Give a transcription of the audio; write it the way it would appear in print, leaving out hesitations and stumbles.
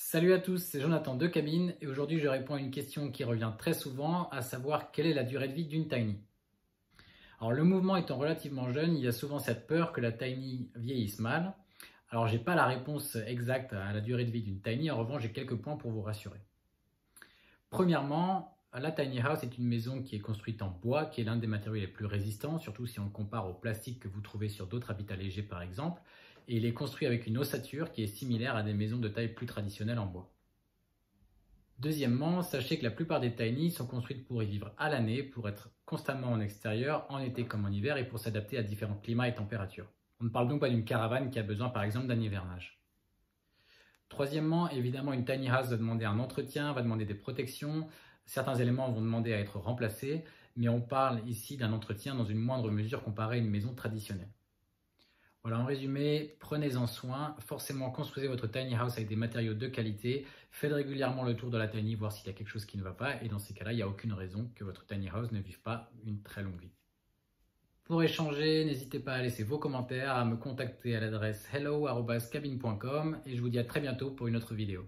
Salut à tous, c'est Jonathan de Cabine et aujourd'hui je réponds à une question qui revient très souvent, à savoir quelle est la durée de vie d'une tiny. Alors le mouvement étant relativement jeune, il y a souvent cette peur que la tiny vieillisse mal. Alors j'ai pas la réponse exacte à la durée de vie d'une tiny, en revanche j'ai quelques points pour vous rassurer. Premièrement, la tiny house est une maison qui est construite en bois, qui est l'un des matériaux les plus résistants, surtout si on le compare au plastique que vous trouvez sur d'autres habitats légers par exemple, et il est construit avec une ossature qui est similaire à des maisons de taille plus traditionnelle en bois. Deuxièmement, sachez que la plupart des tiny sont construites pour y vivre à l'année, pour être constamment en extérieur, en été comme en hiver, et pour s'adapter à différents climats et températures. On ne parle donc pas d'une caravane qui a besoin par exemple d'un hivernage. Troisièmement, évidemment, une tiny house va demander un entretien, va demander des protections. Certains éléments vont demander à être remplacés, mais on parle ici d'un entretien dans une moindre mesure comparé à une maison traditionnelle. Voilà, en résumé, prenez-en soin, forcément construisez votre tiny house avec des matériaux de qualité, faites régulièrement le tour de la tiny, voir s'il y a quelque chose qui ne va pas, et dans ces cas-là, il n'y a aucune raison que votre tiny house ne vive pas une très longue vie. Pour échanger, n'hésitez pas à laisser vos commentaires, à me contacter à l'adresse hello@cabine.com et je vous dis à très bientôt pour une autre vidéo.